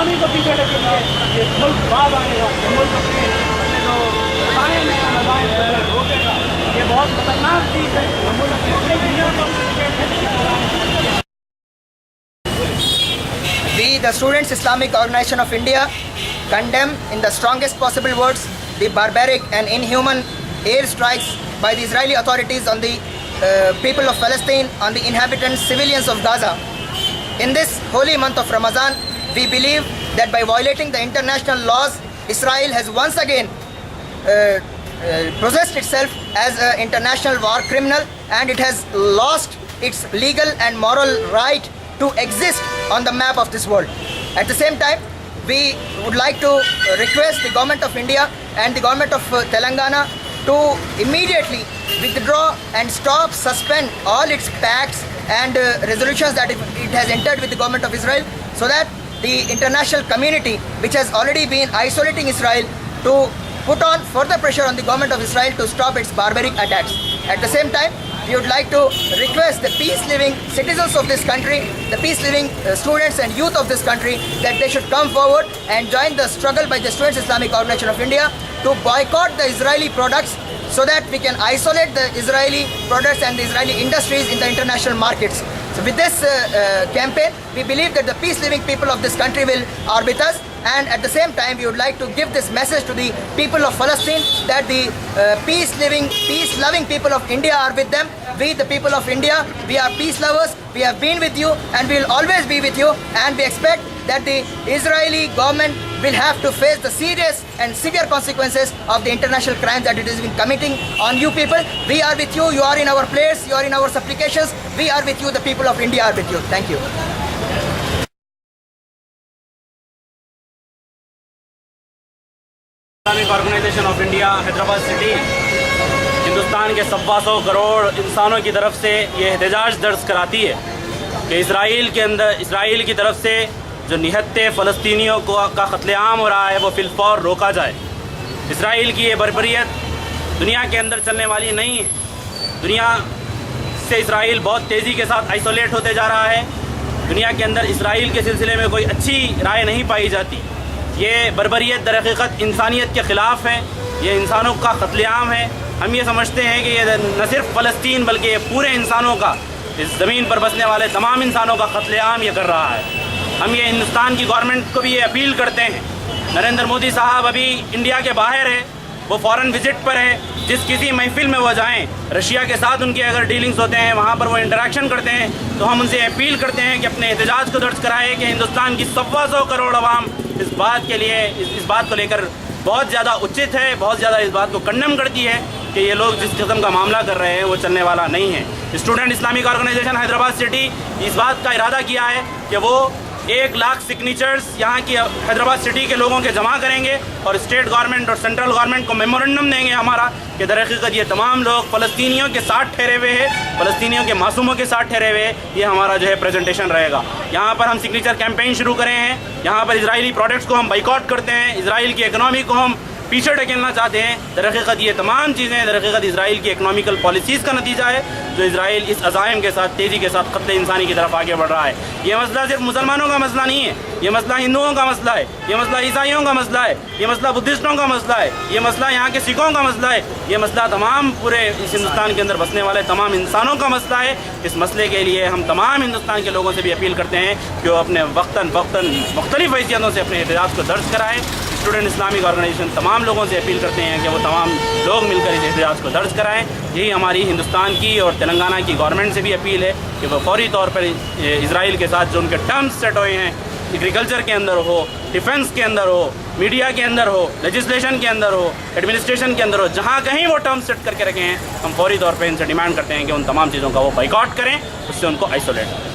Economy को पीछे लेके ये मुल्क बाद आएगा, मुल्क अपने जो रोकेगा, ये बहुत खतरनाक चीज़ है। We, the Students Islamic Organization of India, condemn in the strongest possible words the barbaric and inhuman airstrikes by the Israeli authorities on the people of Palestine, on the inhabitants, civilians of Gaza. In this holy month of Ramadan, we believe that by violating the international laws, Israel has once again possessed itself as an international war criminal, and it has lost its legal and moral right to exist on the map of this world. At the same time, we would like to request the government of India and the government of Telangana to immediately withdraw and stop, suspend all its pacts and resolutions that it has entered with the government of Israel, so that the international community, which has already been isolating Israel, to put on further pressure on the government of Israel to stop its barbaric attacks. At the same time, we would like to request the peace-living citizens of this country, the peace-living students and youth of this country, that they should come forward and join the struggle by the Students Islamic Organization of India to boycott the Israeli products, so that we can isolate the Israeli products and the Israeli industries in the international markets. So with this campaign, we believe that the peace-living people of this country will are with us, and at the same time we would like to give this message to the people of Palestine that the peace-loving people of India are with them. We, the people of India, we are peace lovers, we have been with you and we will always be with you, and we expect that the Israeli government will have to face the serious and severe consequences of the international crimes that it has been committing on you people. We are with you, you are in our place, you are in our supplications, we are with you, the people of India are with you. Thank you. Islamic organisation of India Hyderabad city Hindustan के 125 करोड़ इंसानों की तरफ से ये एहतजाज दर्ज कराती है कि इसराइल की तरफ से जो निहत्ते फ़लस्तीनियों का कत्लेआम हो रहा है वो फिलफौर रोका जाए। इसराइल की ये बर्बरियत दुनिया के अंदर चलने वाली नहीं है। दुनिया से इसराइल बहुत तेज़ी के साथ आइसोलेट होते जा रहा है। दुनिया के अंदर इसराइल के सिलसिले में कोई अच्छी राय नहीं पाई जाती। ये बर्बरियत दर हकीकत इंसानियत के ख़िलाफ़ है, ये इंसानों का कत्लेआम है। हम ये समझते हैं कि ये न सिर्फ फ़लस्तीन बल्कि ये पूरे इंसानों का, इस ज़मीन पर बसने वाले तमाम इंसानों का कत्लेआम ये कर रहा है। हम ये हिंदुस्तान की गवर्नमेंट को भी ये अपील करते हैं। नरेंद्र मोदी साहब अभी इंडिया के बाहर है, वो फॉरेन विजिट पर है। जिस किसी महफिल में वो जाएं, रशिया के साथ उनके अगर डीलिंग्स होते हैं, वहाँ पर वो इंटरेक्शन करते हैं, तो हम उनसे अपील करते हैं कि अपने एहतजाज को दर्ज कराएं कि हिंदुस्तान की 125 करोड़ आवाम इस बात के लिए इस बात को लेकर बहुत ज़्यादा उचित है, बहुत ज़्यादा इस बात को कंडेम करती है कि ये लोग जिस किस्म का मामला कर रहे हैं वो चलने वाला नहीं है। Student Islamic organisation Hyderabad city इस बात का इरादा किया है कि वो 1 लाख सिग्नेचर्स यहाँ की हैदराबाद सिटी के लोगों के जमा करेंगे और स्टेट गवर्नमेंट और सेंट्रल गवर्नमेंट को मेमोरेंडम देंगे हमारा कि दर हकीकत ये तमाम लोग फ़लस्तीनियों के साथ ठहरे हुए हैं, फ़लस्तीनियों के मासूमों के साथ ठहरे हुए हैं। ये हमारा जो है प्रेजेंटेशन रहेगा। यहाँ पर हम सिग्नेचर कैंपेन शुरू करे हैं। यहाँ पर इजरायली प्रोडक्ट्स को हम बाइकआउट करते हैं, इजराइल की इकनॉमी को हम पीछे ढकेलना चाहते हैं। दर हकीकत ये तमाम चीज़ें दर हकीकत इजराइल की इकनॉमिकल पॉलिसीज़ का नतीजा है, जो इजराइल इस अज़ाइम के साथ तेज़ी के साथ क़त्ल इंसानी की तरफ आगे बढ़ रहा है। ये मसला सिर्फ मुसलमानों का मसला नहीं है, ये मसला हिंदुओं का मसला है, ये मसला ईसाइयों का मसला है, ये मसला बुद्धिस्टों का मसला है, ये मसला यहाँ के सिखों का मसला है, ये मसला तमाम पूरे इस हिंदुस्तान के अंदर बसने वाले तमाम इंसानों का मसला है। इस मसले के लिए हम तमाम हिंदुस्तान के लोगों से भी अपील करते हैं कि वो अपने वक्तन मुख्तलिफ़ हैसियतों से अपने एहतजाज को दर्ज कराएँ। स्टूडेंट इस्लामिक ऑर्गेनाइजेशन तमाम लोगों से अपील करते हैं कि वो तमाम लोग मिलकर इस एहतजाज को दर्ज कराएं। यही हमारी हिंदुस्तान की और तेलंगाना की गवर्नमेंट से भी अपील है कि वो फौरी तौर पर इजराइल के साथ जो उनके टर्म्स सेट हुए हैं, एग्रीकल्चर के अंदर हो, डिफेंस के अंदर हो, मीडिया के अंदर हो, लेजिस्लेशन के अंदर हो, एडमिनिस्ट्रेशन के अंदर हो, जहाँ कहीं वो टर्म्स सेट करके रखे हैं, हम फौरी तौर पर इनसे डिमांड करते हैं कि उन तमाम चीज़ों का वो बाइकआउट करें, उससे उनको आइसोलेट करें।